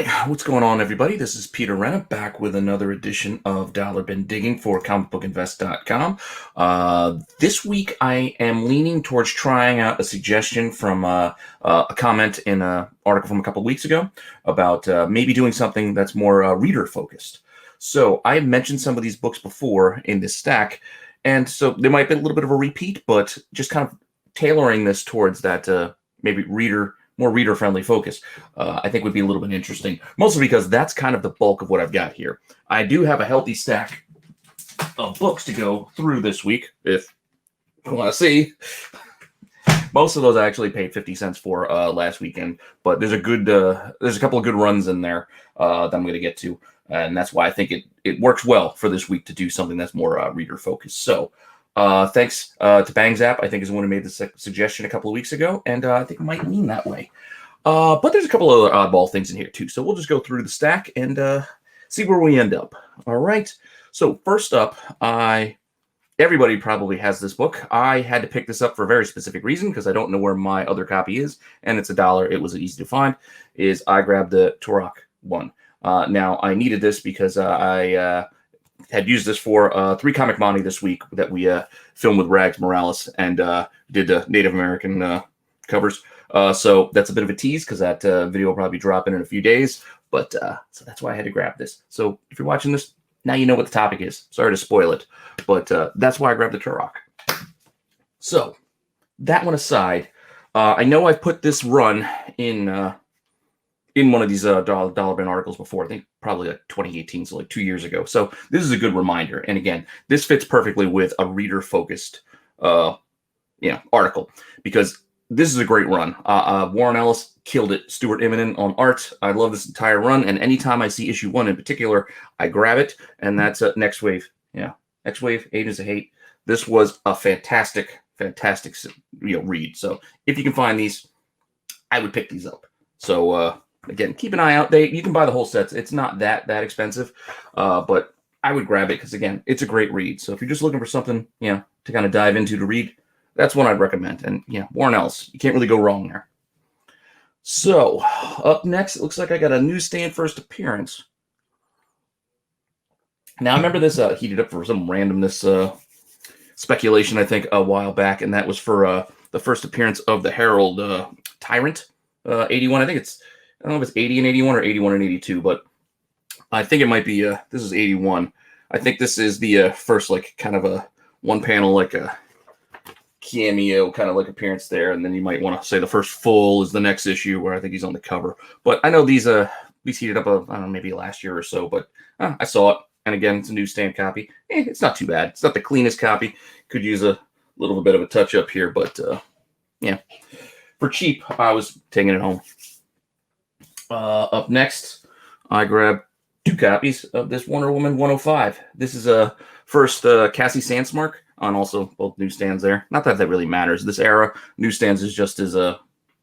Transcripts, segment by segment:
right, what's going on, everybody? This is Peter Renna back with another edition of Dollar Bin Digging for comicbookinvest.com. This week, I am leaning towards trying out a suggestion from a comment in an article from a couple of weeks ago about maybe doing something that's more reader-focused. So I have mentioned some of these books before in this stack, and so there might be a little bit of a repeat, but just kind of tailoring this towards that maybe more reader-friendly focus, I think would be a little bit interesting, mostly because that's kind of the bulk of what I've got here. I do have a healthy stack of books to go through this week, if you want to see. Most of those I actually paid 50 cents for last weekend, but there's a couple of good runs in there that I'm going to get to, and that's why I think it works well for this week to do something that's more reader-focused. So thanks to Bang Zap, I think is the one who made the suggestion a couple of weeks ago, and I think it might lean that way. But there's a couple of other oddball things in here too, so we'll just go through the stack and see where we end up. All right. So first up, everybody probably has this book. I had to pick this up for a very specific reason because I don't know where my other copy is, and it's $1. It was easy to find. I grabbed the Turok one. Now I needed this because I had used this for 3 Comic Monty this week that we filmed with Rags Morales and did the Native American covers. So that's a bit of a tease because that video will probably drop in a few days. But so that's why I had to grab this. So if you're watching this, now you know what the topic is. Sorry to spoil it, but that's why I grabbed the Turok. So that one aside, I know I've put this run in one of these Dollar Bin articles before. I think probably like 2018, so like 2 years ago. So this is a good reminder. And again, this fits perfectly with a reader-focused article because this is a great run. Warren Ellis killed it. Stuart Immonen on art. I love this entire run. And anytime I see issue 1 in particular, I grab it. And that's Nextwave. Yeah, Nextwave, Agents of Hate. This was a fantastic read. So if you can find these, I would pick these up. So again, keep an eye out. You can buy the whole sets. It's not that expensive, but I would grab it because again, it's a great read. So if you're just looking for something, to kind of dive into to read, that's one I'd recommend. And Warren Ellis, you can't really go wrong there. So up next, it looks like I got a newsstand first appearance. Now I remember this heated up for some randomness speculation, I think, a while back, and that was for the first appearance of the Herald Tyrant 81. I don't know if it's 80 and 81 or 81 and 82, but I think it might be, this is 81. I think this is the first, like, kind of a one panel, like a cameo kind of like appearance there. And then you might want to say the first full is the next issue where I think he's on the cover. But I know these heated up, I don't know, maybe last year or so, but I saw it. And again, it's a newsstand copy. It's not too bad. It's not the cleanest copy. Could use a little bit of a touch up here, but yeah. For cheap, I was taking it home. Up next, I grabbed 2 copies of this Wonder Woman 105. This is a first Cassie Sandsmark on also both newsstands there. Not that really matters. This era, newsstands is just as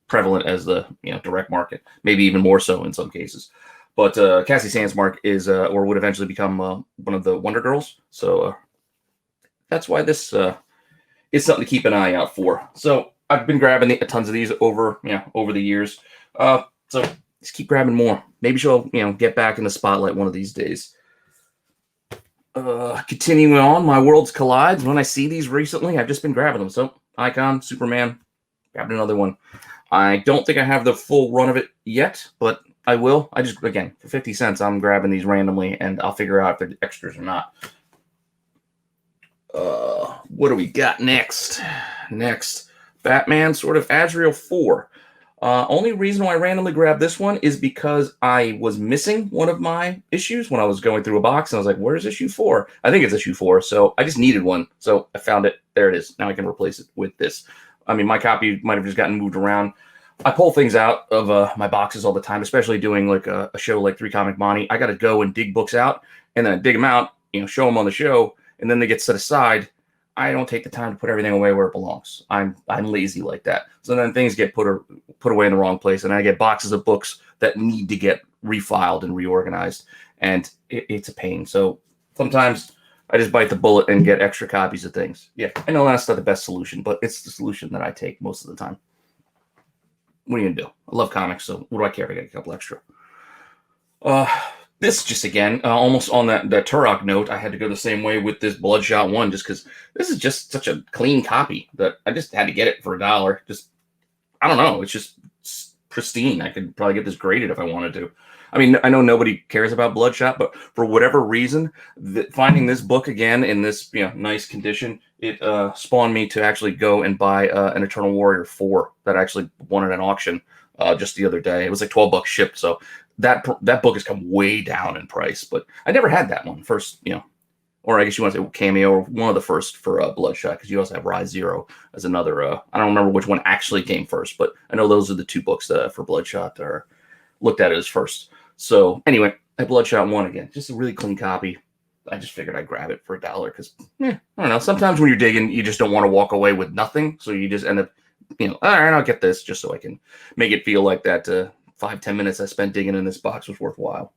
prevalent as the direct market, maybe even more so in some cases. But Cassie Sandsmark is or would eventually become one of the Wonder Girls. So that's why this is something to keep an eye out for. So I've been grabbing tons of these over the years. So just keep grabbing more. Maybe she'll get back in the spotlight one of these days. Continuing on, my worlds collide. When I see these recently, I've just been grabbing them. So Icon, Superman, grabbed another one. I don't think I have the full run of it yet, but I will. I just, again, for 50 cents, I'm grabbing these randomly, and I'll figure out if they're extras or not. What do we got next? Next, Batman, sort of Azrael 4. Only reason why I randomly grabbed this one is because I was missing one of my issues when I was going through a box, and I was like, where's issue 4? I think it's issue 4, so I just needed one. So I found it. There it is. Now I can replace it with this. I mean, my copy might have just gotten moved around. I pull things out of my boxes all the time, especially doing like a show like 3 Comic Monty. I got to go and dig books out, and then I dig them out, show them on the show, and then they get set aside. I don't take the time to put everything away where it belongs. I'm lazy like that. So then things get put away in the wrong place, and I get boxes of books that need to get refiled and reorganized, and it's a pain. So sometimes I just bite the bullet and get extra copies of things. Yeah, I know that's not the best solution, but it's the solution that I take most of the time. What are you going to do? I love comics, so what do I care if I get a couple extra? Uh, this just again, almost on that Turok note, I had to go the same way with this Bloodshot one, just because this is just such a clean copy that I just had to get it for $1. Just I don't know, it's just pristine. I could probably get this graded if I wanted to. I mean, I know nobody cares about Bloodshot, but for whatever reason, finding this book again in this nice condition, it spawned me to actually go and buy an Eternal Warrior 4 that I actually won at an auction just the other day. It was like $12 shipped, so that book has come way down in price. But I never had that one first, or I guess you want to say cameo, or one of the first for Bloodshot, because you also have Rise Zero as another. I don't remember which one actually came first, but I know those are the two books for Bloodshot that are looked at it as first. So anyway, I Bloodshot 1 again, just a really clean copy. I just figured I'd grab it for $1 because I don't know. Sometimes when you're digging, you just don't want to walk away with nothing, so you just end up, all right, I'll get this just so I can make it feel like that 5-10 minutes I spent digging in this box was worthwhile.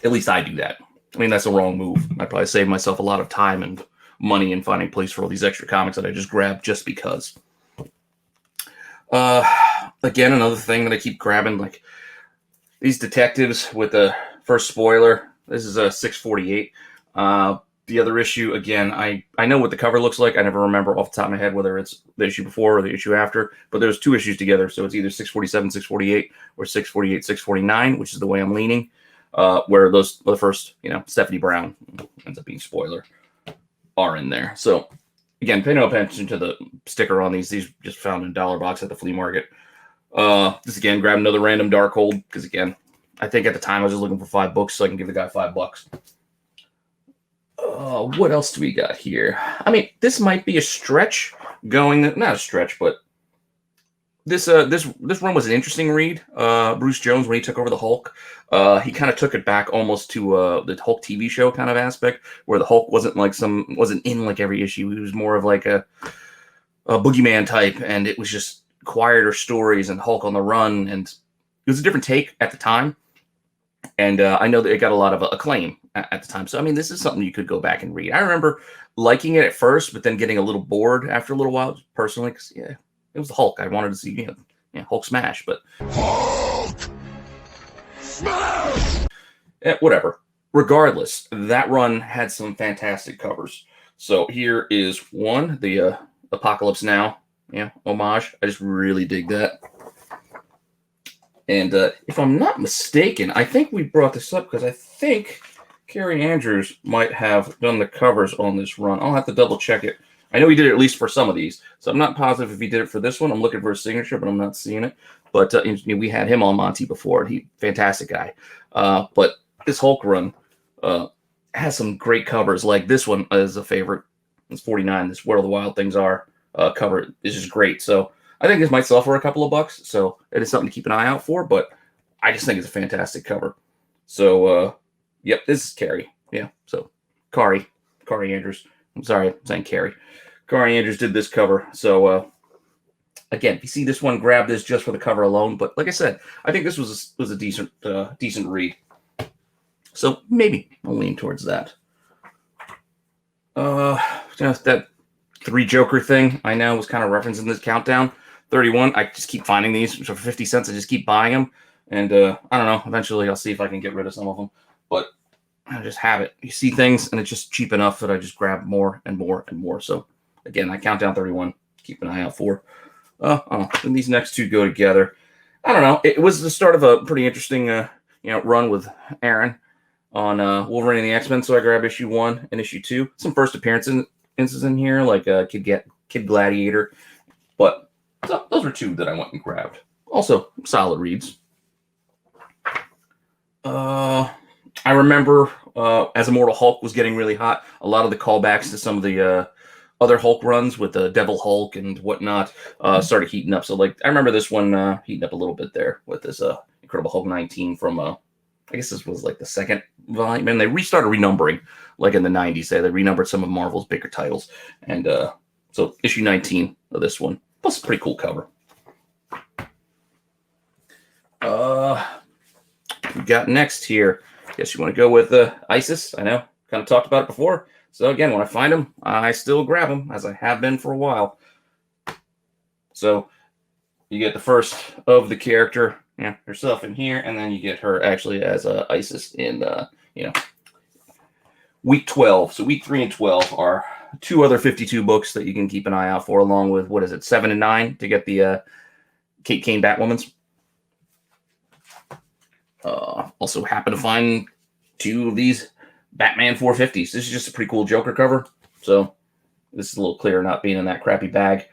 At least I do that. I mean, that's a wrong move. I probably saved myself a lot of time and money in finding a place for all these extra comics that I just grabbed just because. Again, another thing that I keep grabbing, like these detectives with the first spoiler. This is a 648. The other issue, again, I know what the cover looks like. I never remember off the top of my head whether it's the issue before or the issue after, but there's two issues together, so it's either 647, 648, or 648, 649, which is the way I'm leaning. Where the first, Stephanie Brown ends up being spoiler, are in there. So again, pay no attention to the sticker on these. These just found in $1 box at the flea market. This again, grab another random Darkhold because again, I think at the time I was just looking for 5 books so I can give the guy $5. What else do we got here? I mean, this might be a stretch going, not a stretch, but this run was an interesting read. Bruce Jones, when he took over the Hulk, he kind of took it back almost to the Hulk TV show kind of aspect, where the Hulk wasn't in like every issue. He was more of like a boogeyman type, and it was just quieter stories and Hulk on the run, and it was a different take at the time. And I know that it got a lot of acclaim at the time. So, I mean, this is something you could go back and read. I remember liking it at first, but then getting a little bored after a little while, personally, because, it was the Hulk. I wanted to see, Hulk smash, but... Hulk! Smash! Whatever. Regardless, that run had some fantastic covers. So here is one, the Apocalypse Now, homage. I just really dig that. And if I'm not mistaken, I think we brought this up because I think Kerry Andrews might have done the covers on this run. I'll have to double check it. I know he did it at least for some of these, so I'm not positive if he did it for this one. I'm looking for his signature, but I'm not seeing it. But we had him on Monty before. Fantastic guy. But this Hulk run has some great covers. Like this one is a favorite. It's 49. This Where All the Wild Things Are cover is just great. So I think this might sell for a couple of bucks, so it is something to keep an eye out for, but I just think it's a fantastic cover. So, yep, this is Carrie. Yeah, so Kari Andrews. I'm sorry, I'm saying Carrie. Kari Andrews did this cover. So, again, if you see this one, grab this just for the cover alone. But like I said, I think this was a decent read. So maybe I'll lean towards that. That 3 Joker thing I know was kind of referenced in this countdown. 31. I just keep finding these. So for 50 cents, I just keep buying them. And I don't know. Eventually, I'll see if I can get rid of some of them. But I just have it. You see things, and it's just cheap enough that I just grab more and more and more. So, again, I count down 31. Keep an eye out for. And these next two go together. I don't know. It was the start of a pretty interesting run with Aaron on Wolverine and the X-Men. So I grabbed issue 1 and issue 2. Some first appearances in here, like Kid Gladiator. But so those were 2 that I went and grabbed. Also, solid reads. I remember as Immortal Hulk was getting really hot, a lot of the callbacks to some of the other Hulk runs with the Devil Hulk and whatnot started heating up. So, like, I remember this one heating up a little bit there with this Incredible Hulk 19 from, I guess this was like the second volume. And they restarted renumbering, like in the 90s. They renumbered some of Marvel's bigger titles. And so issue 19 of this one. Plus, a pretty cool cover. We got next here. Guess you want to go with ISIS. I know, kind of talked about it before. So again, when I find them, I still grab them, as I have been for a while. So you get the first of the character herself in here, and then you get her actually as Isis in week 12. So week 3 and 12 are 2 other 52 books that you can keep an eye out for, along with, 7 and 9 to get the Kate Kane Batwoman's. Also happen to find 2 of these Batman 450s. This is just a pretty cool Joker cover. So this is a little clearer not being in that crappy bag.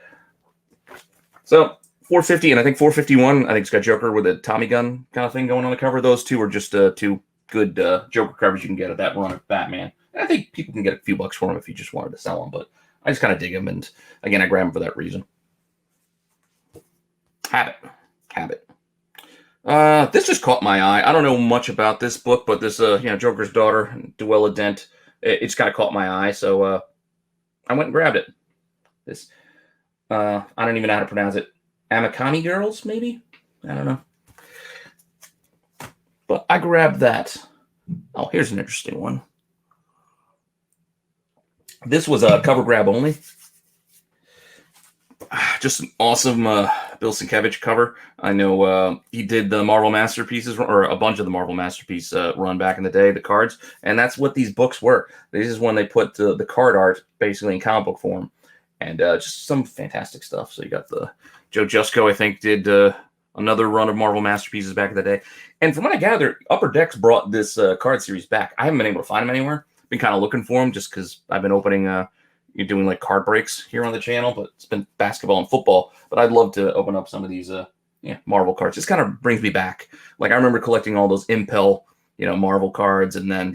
So 450 and I think 451, I think it's got Joker with a Tommy gun kind of thing going on the cover. Those 2 are just 2 good Joker covers you can get at that run of Batman. And I think people can get a few bucks for them if you just wanted to sell them, but I just kind of dig them, and again, I grab them for that reason. Habit. This just caught my eye. I don't know much about this book, but this Joker's daughter, Duella Dent, it's kind of caught my eye, so I went and grabbed it. This I don't even know how to pronounce it. Amicani Girls, maybe? I don't know. But I grabbed that. Oh, here's an interesting one. This was a cover grab only. Just an awesome Bill Sienkiewicz cover. I know he did the Marvel Masterpieces, or a bunch of the Marvel Masterpiece run back in the day, the cards, and that's what these books were. This is when they put the card art basically in comic book form, and just some fantastic stuff. So you got the Joe Jusko, I think, did another run of Marvel Masterpieces back in the day. And from what I gather, Upper Decks brought this card series back. I haven't been able to find them anywhere. Been kind of looking for them just because I've been opening you're doing like card breaks here on the channel, but it's been basketball and football. But I'd love to open up some of these Marvel cards. This kind of brings me back. Like I remember collecting all those Impel, Marvel cards, and then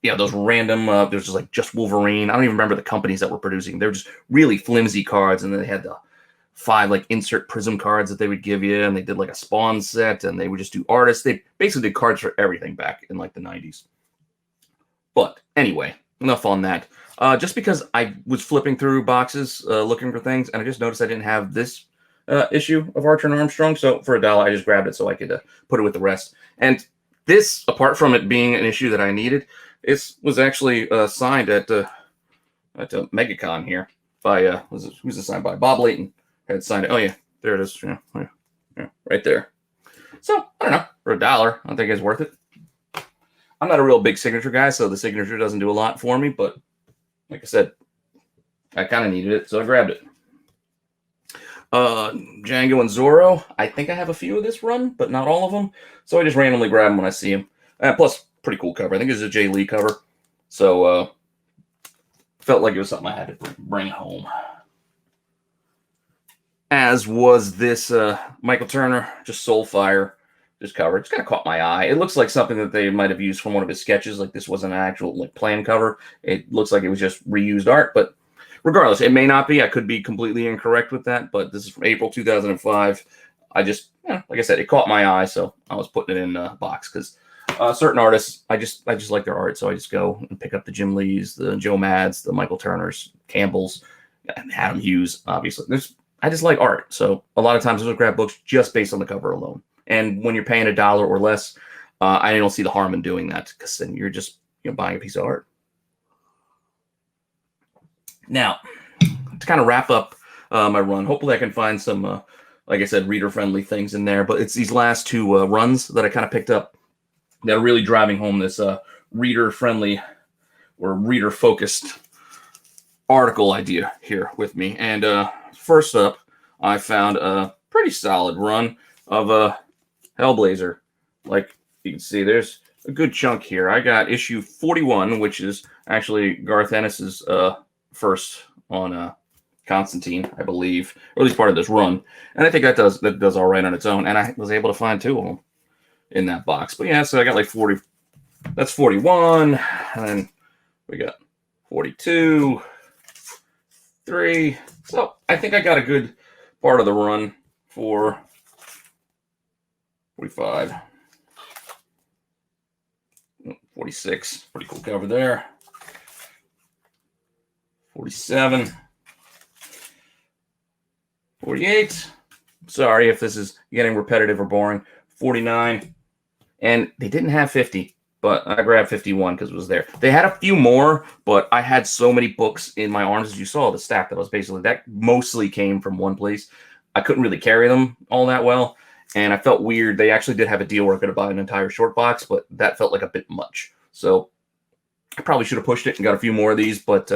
those random there's just like Just Wolverine. I don't even remember the companies that were producing. They're just really flimsy cards, and then they had the 5 like insert prism cards that they would give you, and they did like a Spawn set, and they would just do artists. They basically did cards for everything back in like the 90s. But anyway, enough on that. Just because I was flipping through boxes looking for things, and I just noticed I didn't have this issue of Archer and Armstrong. So for $1, I just grabbed it so I could put it with the rest. And this, apart from it being an issue that I needed, it was actually signed at MegaCon here by who's it signed by? Bob Layton had signed it. Oh yeah, there it is. Yeah, right there. So I don't know, for $1, I think it's worth it. I'm not a real big signature guy, so the signature doesn't do a lot for me, but like I said, I kind of needed it, so I grabbed it. Django and Zorro. I think I have a few of this run, but not all of them, so I just randomly grab them when I see them. Plus, pretty cool cover. I think it's a Jay Lee cover, so felt like it was something I had to bring home. As was this Michael Turner, just Soulfire. This cover, it's kind of caught my eye. It looks like something that they might have used from one of his sketches. Like this wasn't an actual like plan cover. It looks like it was just reused art, but regardless, it may not be. I could be completely incorrect with that, but this is from April 2005. I just, like I said, it caught my eye, so I was putting it in a box because certain artists, I just like their art, so I just go and pick up the Jim Lees, the Joe Mads, the Michael Turners, Campbells, and Adam Hughes. Obviously, I just like art, so a lot of times I will grab books just based on the cover alone. And when you're paying $1 or less, I don't see the harm in doing that because then you're just buying a piece of art. Now, to kind of wrap up my run, hopefully I can find some, like I said, reader-friendly things in there. But it's these last 2 runs that I kind of picked up that are really driving home this reader-friendly or reader-focused article idea here with me. And first up, I found a pretty solid run of Hellblazer. Like you can see, there's a good chunk here. I got issue 41, which is actually Garth Ennis's first on Constantine, I believe, or at least part of this run. And I think that does all right on its own. And I was able to find 2 of them in that box. But yeah, so I got like 40. That's 41, and then we got 42, 3. So I think I got a good part of the run for 45, 46, pretty cool cover there. 47, 48. Sorry if this is getting repetitive or boring. 49, and they didn't have 50, but I grabbed 51 because it was there. They had a few more, but I had so many books in my arms, as you saw, the stack that mostly came from one place. I couldn't really carry them all that well. and I felt weird. They actually did have a deal where I could buy an entire short box, but that felt like a bit much. So I probably should have pushed it and got a few more of these, but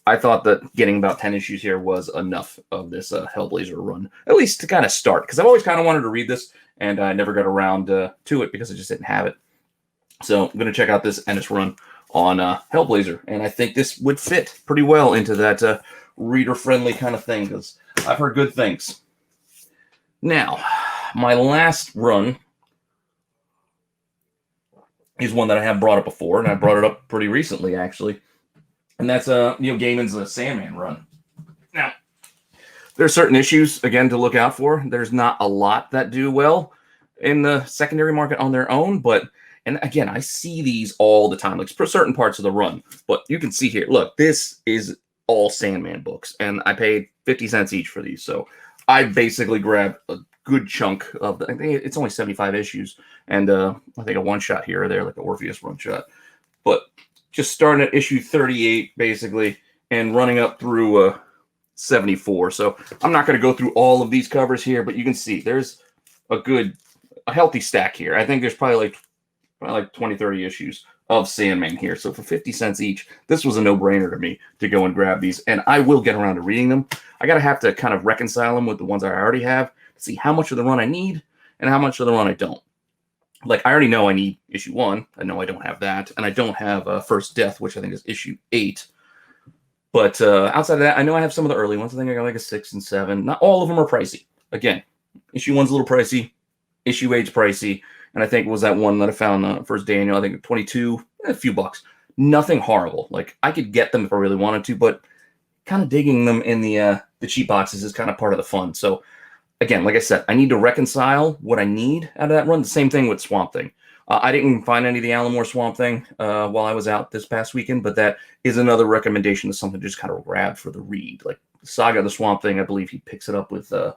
I thought that getting about 10 issues here was enough of this Hellblazer run, at least to kind of start, because I've always kind of wanted to read this, and I never got around to it because I just didn't have it. So I'm going to check out this Ennis run on Hellblazer, and I think this would fit pretty well into that reader-friendly kind of thing, because I've heard good things. Now, my last run is one that I have brought up before, and I brought it up pretty recently, actually. And that's Neil Gaiman's Sandman run. Now, there's certain issues, again, to look out for. There's not a lot that do well in the secondary market on their own, but, and again, I see these all the time, like for certain parts of the run. But you can see here, look, this is all Sandman books, and I paid 50 cents each for these. So I basically grabbed a good chunk of the, I think it's only 75 issues, and I think a one-shot here or there, like the Orpheus one-shot. But just starting at issue 38, basically, and running up through 74. So I'm not going to go through all of these covers here, but you can see there's a healthy stack here. I think there's probably like 20, 30 issues of Sandman here. So for 50 cents each, this was a no-brainer to me to go and grab these, and I will get around to reading them. I have to kind of reconcile them with the ones I already have to see how much of the run I need and how much of the run I don't. Like, I already know I need issue 1. I know I don't have that. And I don't have First Death, which I think is issue 8. But outside of that, I know I have some of the early ones. I think I got like a 6 and 7. Not all of them are pricey. Again, issue 1's a little pricey. Issue 8's pricey. And I think it was that one that I found First Daniel. I think 22, a few bucks. Nothing horrible. Like, I could get them if I really wanted to, but kind of digging them in the cheap boxes is kind of part of the fun. So, again, like I said, I need to reconcile what I need out of that run. The same thing with Swamp Thing. I didn't find any of the Alan Moore Swamp Thing while I was out this past weekend, but that is another recommendation of something to just kind of grab for the read. Like Saga of the Swamp Thing, I believe he picks it up with, I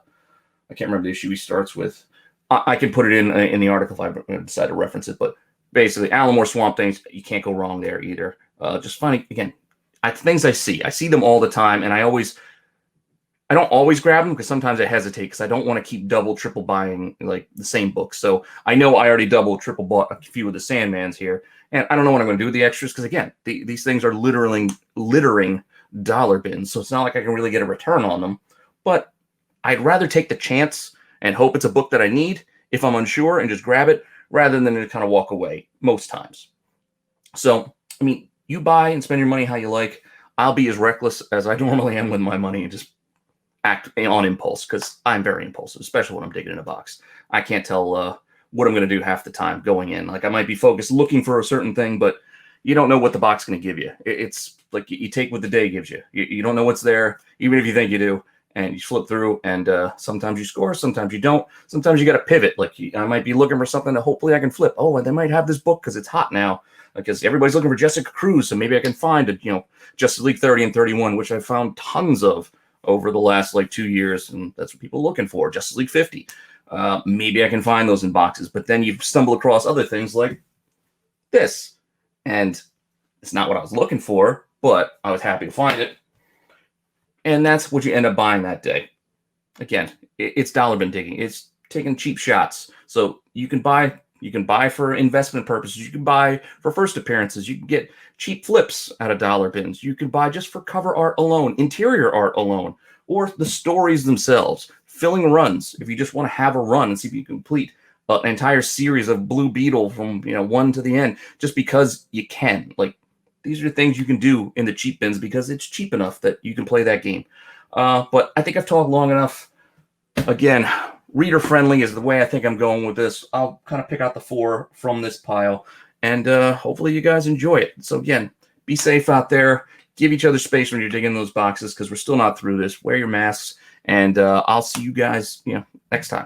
can't remember the issue he starts with. I can put it in the article if I decide to reference it, but basically, Alan Moore Swamp Things, you can't go wrong there either. Just finding, again, things I see them all the time, and I don't always grab them because sometimes I hesitate because I don't want to keep double, triple buying like the same books. So I know I already double, triple bought a few of the Sandmans here, and I don't know what I'm going to do with the extras because, again, these things are littering dollar bins, so it's not like I can really get a return on them. But I'd rather take the chance and hope it's a book that I need if I'm unsure and just grab it rather than to kind of walk away most times. So, I mean, you buy and spend your money how you like. I'll be as reckless as I normally am with my money and just act on impulse because I'm very impulsive, especially when I'm digging in a box. I can't tell what I'm going to do half the time going in. Like, I might be focused looking for a certain thing, but you don't know what the box is going to give you. It's like you take what the day gives you. You don't know what's there, even if you think you do. And you flip through, and sometimes you score, sometimes you don't. Sometimes you got to pivot. Like, I might be looking for something that hopefully I can flip. Oh, and they might have this book because it's hot now. Because everybody's looking for Jessica Cruz, so maybe I can find Justice League 30 and 31, which I found tons of over the last 2 years, and that's what people are looking for. Justice League 50. Maybe I can find those in boxes, but then you stumble across other things like this, and it's not what I was looking for, but I was happy to find it. And that's what you end up buying that day. Again, it's dollar bin digging. It's taking cheap shots. So you can buy for investment purposes. You can buy for first appearances. You can get cheap flips out of dollar bins. You can buy just for cover art alone, interior art alone, or the stories themselves, filling runs. If you just want to have a run and see if you can complete an entire series of Blue Beetle from 1 to the end, just because you can. Like, these are things you can do in the cheap bins because it's cheap enough that you can play that game. But I think I've talked long enough. Again, reader-friendly is the way I think I'm going with this. I'll kind of pick out the 4 from this pile, and hopefully you guys enjoy it. So again, be safe out there. Give each other space when you're digging those boxes because we're still not through this. Wear your masks, and I'll see you guys next time.